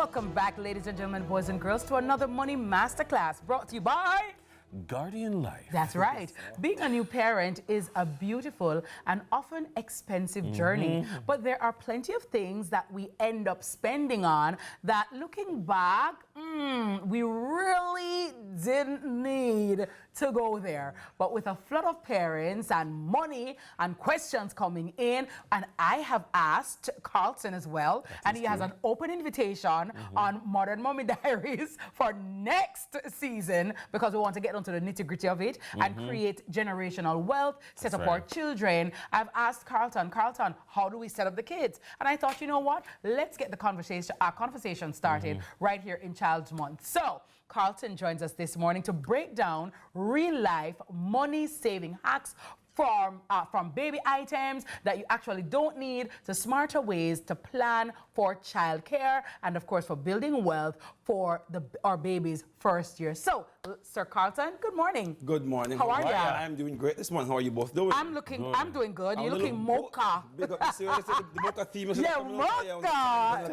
Welcome back, ladies and gentlemen, boys and girls, to another Money Masterclass brought to you by Guardian Life. That's right. Being a new parent is a beautiful and often expensive journey, but there are plenty of things that we end up spending on that, looking back, we really didn't need to go there. But with a flood of parents and money and questions coming in, and I have asked Carlton as well, and he has an open invitation on Modern Mommy Diaries for next season, because we want to get onto the nitty-gritty of it and create generational wealth, set up our children. I've asked Carlton, how do we set up the kids? And I thought, you know what? Let's get the conversation started right here in Child's Month. So Carlton joins us this morning to break down real-life money-saving hacks from baby items that you actually don't need to smarter ways to plan for childcare and, of course, for building wealth for our baby's first year. So, Sir Carlton, good morning. Good morning. How are you? I'm doing great this morning. How are you both doing? I'm doing good. You're looking mocha. Big up, see the mocha theme. Yeah, mocha.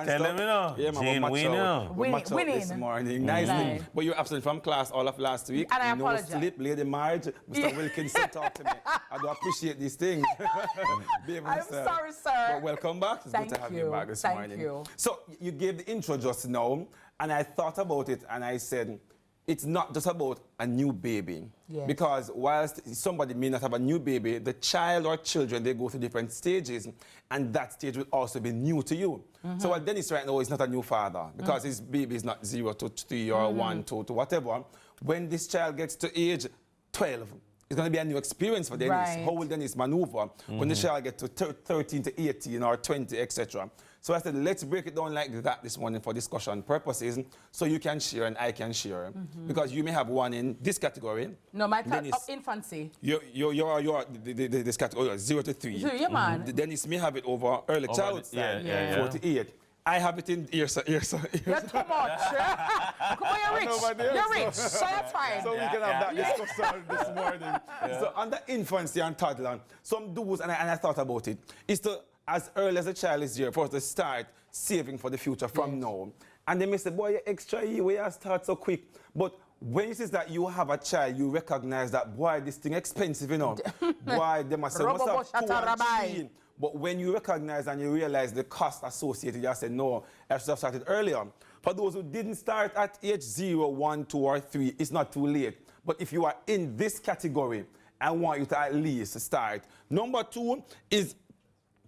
Tell them, you know. Yeah, Jane, we know. Winning this morning. Nice. But you're absent from class all of last week. And I apologize. No sleep, Lady Marge, Mr. Wilkinson, talk to me. I do appreciate these things. I'm sorry, sir. But welcome back. It's good to have you back this morning. Thank you. So you gave the intro just now, and I thought about it, and I said, it's not just about a new baby. Yes. Because whilst somebody may not have a new baby, the child or children, they go through different stages, and that stage will also be new to you. So while Dennis right now is not a new father, because his baby is not 0 to 3 or 1 to whatever, when this child gets to age 12, it's going to be a new experience for Dennis. Right. How will Dennis maneuver when the child gets to 13 to 18 or 20, etc.? So I said, let's break it down like that this morning for discussion purposes, so you can share and I can share. Because you may have one in this category. No, my infancy. You're this category, 0 to 3. Yeah, man. Dennis may have it over early childhood style, 4 to 8. I have it in years. You're too much. Come on, you're rich. You're rich, so that's fine. So we can have that discussion this morning. So under infancy and toddler, some do's, and I thought about it, is to, as early as a child is here, for us to start saving for the future from now. And they may say, boy, you're extra here, where you start so quick. But when it is that you have a child, you recognize that, boy, this thing expensive, you know. Boy, they must have 2 and 3. But when you recognize and you realize the cost associated, you say, no, I should have started earlier. For those who didn't start at age 0, 1, 2, or 3, it's not too late. But if you are in this category, I want you to at least start. Number 2 is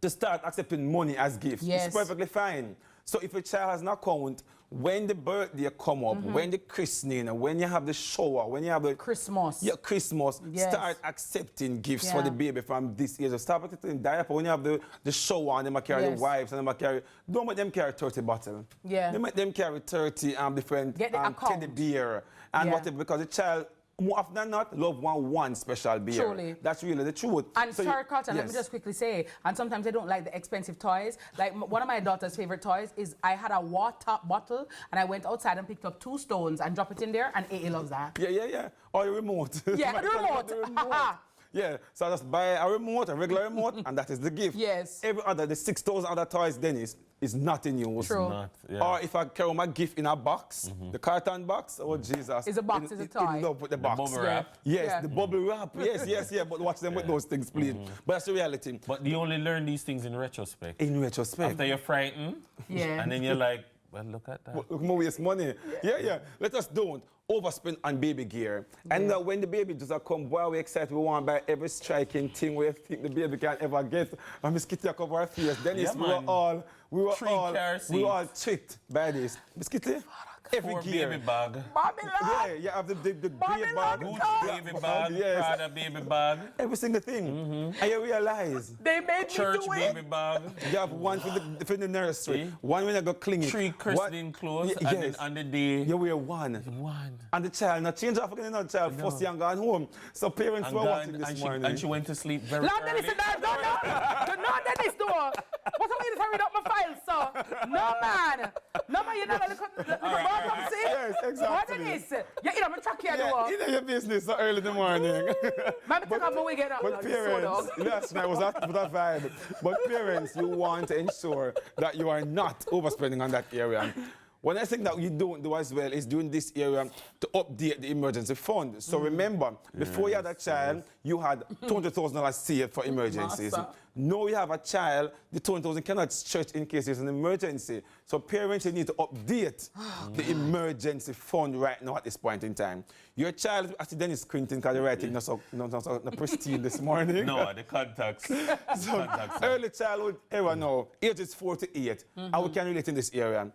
to start accepting money as gifts. Yes. It's perfectly fine. So if a child has an account, when the birthday come up, when the christening, when you have the shower, when you have the Christmas. Yeah, Christmas. Yes. Start accepting gifts for the baby from this age. Start accepting diaper when you have the shower and them carry the wipes and them carry. Don't let them carry 30 bottles. Yeah. They make them carry 30 different teddy beer and whatever, because the child, more often than not, love one special beer. Truly. That's really the truth. And so sorry, Carlton, let me just quickly say, and sometimes they don't like the expensive toys. Like one of my daughter's favorite toys is, I had a water bottle and I went outside and picked up 2 stones and dropped it in there, and AA loves that. Yeah. Or a remote. Yeah, the remote. Yeah, so I just buy a remote, a regular remote, and that is the gift. Yes. Every other, the 6,000 other toys, Dennis, is not in use. True. Not, Or if I carry my gift in a box, the carton box, oh Jesus. It's a box, it's a toy. In love with the box. Bubble wrap. Yes, the bubble wrap. Yes. But watch them with those things, please. But that's the reality. But you only learn these things in retrospect. In retrospect. After you're frightened, and then you're like, well, look at that. Look, more waste money. Yeah. Let us don't overspend on baby gear. And when the baby does come, boy, we're excited. We want to buy every striking thing we think the baby can ever get. And Miss Kitty cover her face. Dennis, we were all tricked by this. Miss Kitty, every 4 gear. baby bag. Babylon! You have the baby Babylon, bag. Gucci baby bag, Prada baby bag. Every single thing. And you realize. They made Church me do baby it. bag. You have one for the nursery, one when you go clinic. 3 christening clothes, and then on the day, you wear one. And the child, not change off again, another child, first young gone home. So parents were watching this morning. And she went to sleep very Lord early. Dennis, no, Dennis, do. What's the way to hurry up my files, sir? No, man. No, but you're not going to come see. Yes, exactly. What it is? Yeah, you know, I'm tracking you. Yeah, you know your business so early in the morning. But parents, last night was that vibe. But parents, you want to ensure that you are not overspending on that area. One thing that you don't do as well is during this area to update the emergency fund. So remember, before you had a child, you had $200,000 saved for emergencies. Now you have a child, the $200,000 cannot stretch in case there's an emergency. So parents, you need to update the emergency fund right now at this point in time. Your child, actually Dennis Quinton, because the writing not pristine this morning. No, the contacts. So early childhood era now, age is 4 to 8. How we can relate in this area?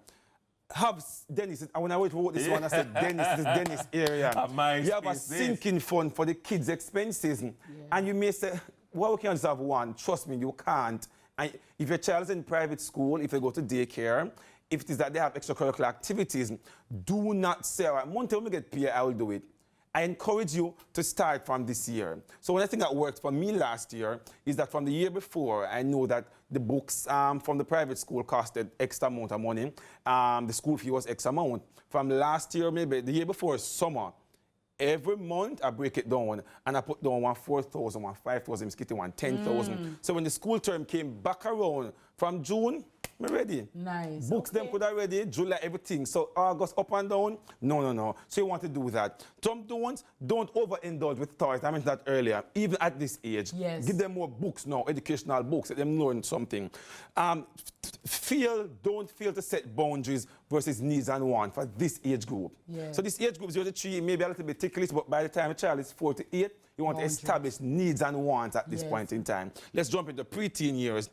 Have Dennis, when I wrote this one, I said, Dennis, this is Dennis area. You have a sinking fund for the kids' expenses. And you may say, well, we can just have one. Trust me, you can't. And if your child is in private school, if they go to daycare, if it is that they have extracurricular activities, do not say, all right, month when we get paid, I will do it. I encourage you to start from this year. So one thing that worked for me last year is that from the year before, I know that the books from the private school costed X amount of money. The school fee was X amount. From last year, maybe the year before summer, every month I break it down and I put down 4,000, 5,000, Miss Kitty, 10,000. So when the school term came back around from June, I'm ready. Nice. Books them could already, July, everything. So August up and down, no. So you want to do that. Some don't overindulge with toys. I mentioned that earlier. Even at this age, give them more books now, educational books, let them learn something. Don't fail to set boundaries versus needs and wants for this age group. So this age group 0 to 3 may be a little bit ticklish, but by the time a child is 4 to 8, you want to establish needs and wants at this point in time. Let's jump into preteen years.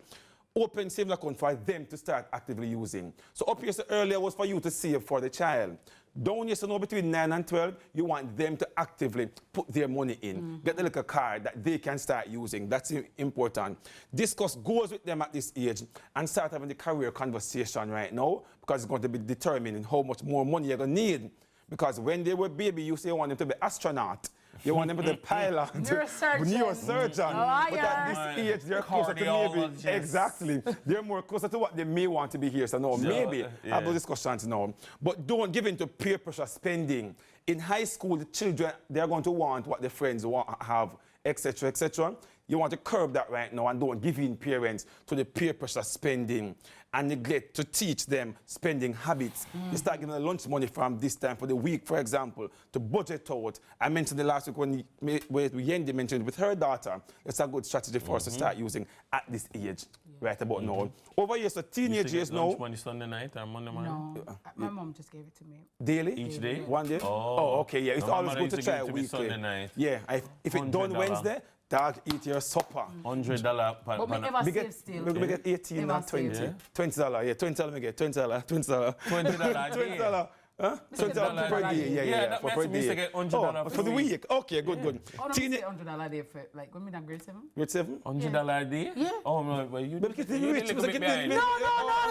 Open savings account for them to start actively using. So up here so earlier was for you to save for the child. Down here so now between 9 and 12, you want them to actively put their money in. Get a little card that they can start using. That's important. Discuss goals with them at this age and start having the career conversation right now because it's going to be determining how much more money you're going to need. Because when they were baby, you say you want them to be astronaut. You want them to be pilot, neurosurgeon. But at this age, they're closer to maybe. Exactly. They're more closer to what they may want to be here. So, no, maybe have those discussions now. But don't give in to peer pressure spending. In high school, the children, they're going to want what their friends have, etc., etc. You want to curb that right now and don't give in parents to the peer pressure spending and neglect to teach them spending habits. You start giving them lunch money from this time for the week, for example, to budget out. I mentioned the last week when Yendi mentioned with her daughter. It's a good strategy for us to start using at this age, right about now. Over here, so teenage years now. Lunch money Sunday night or Monday morning? No, my mom just gave it to me. Daily? Each day? One day? Oh, okay, yeah. It's always good to try a weekly. Yeah, if it's done Wednesday, dog, eat your supper. $100 per But we never save still. We get 18 and 20. $20, yeah, $20 we get, $20. $20. Huh? $20 per day, yeah, for per day. $100 for the week. Okay, good. Oh, no, say $100 a day for, like, when we done grade 7? Grade 7? $100 a day? Yeah. Oh, no, but you... But you're rich. No,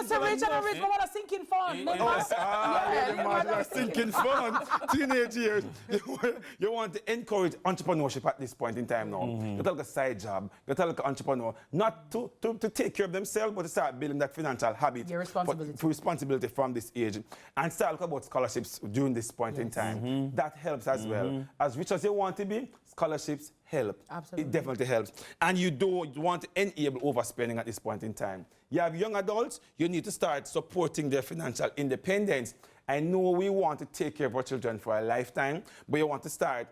so rich and rich, but what a sinking fund. Sinking fund. Teenage years. You want to encourage entrepreneurship at this point in time now. You tell a side job. You tell an entrepreneur not to take care of themselves, but to start building that financial habit. Your responsibility. For responsibility from this age. And start look about scholarships during this point in time. That helps as well. As rich as you want to be, scholarships help. Absolutely. It definitely helps. And you don't want to enable overspending at this point in time. You have young adults, you need to start supporting their financial independence. I know we want to take care of our children for a lifetime, but you want to start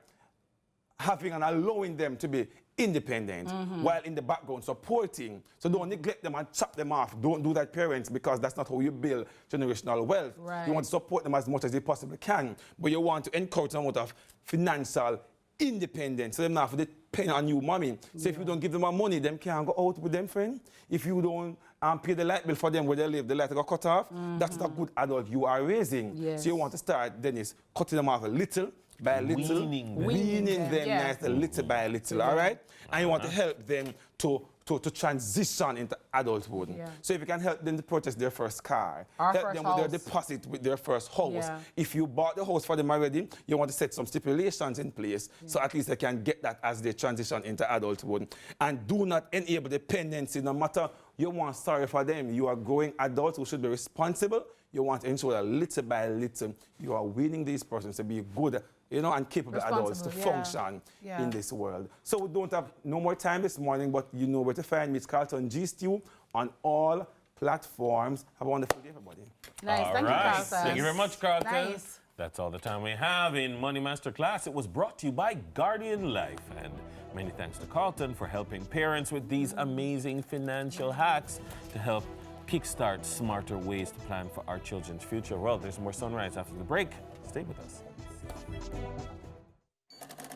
having and allowing them to be independent while in the background supporting. So don't neglect them and chop them off. Don't do that, parents, because that's not how you build generational wealth. Right. You want to support them as much as you possibly can, but you want to encourage them out of financial independence. So they don't have to depend on you, mommy. So if you don't give them money, them can't go out with them, friend. If you don't pay the light bill for them where they live, the light got cut off, that's not a good adult you are raising. Yes. So you want to start, Dennis, cutting them off a little by little, weaning them nice, little by little, all right? And you want to help them to transition into adulthood. So if you can help them to purchase their first car, help them with their deposit with their first house. If you bought the house for them already, you want to set some stipulations in place so at least they can get that as they transition into adulthood. And do not enable dependency, no matter You want sorry for them. You are growing adults who should be responsible. You want to ensure that little by little, you are winning these persons to be good, you know, and capable adults to function in this world. So we don't have no more time this morning, but you know where to find Miss Carlton G Stew on all platforms. Have a wonderful day, everybody. Nice. Thank you, Carlton. Thank you very much, Carlton. Nice. That's all the time we have in Money Masterclass. It was brought to you by Guardian Life. And many thanks to Carlton for helping parents with these amazing financial hacks to help kickstart smarter ways to plan for our children's future. Well, there's more Sunrise after the break. Stay with us.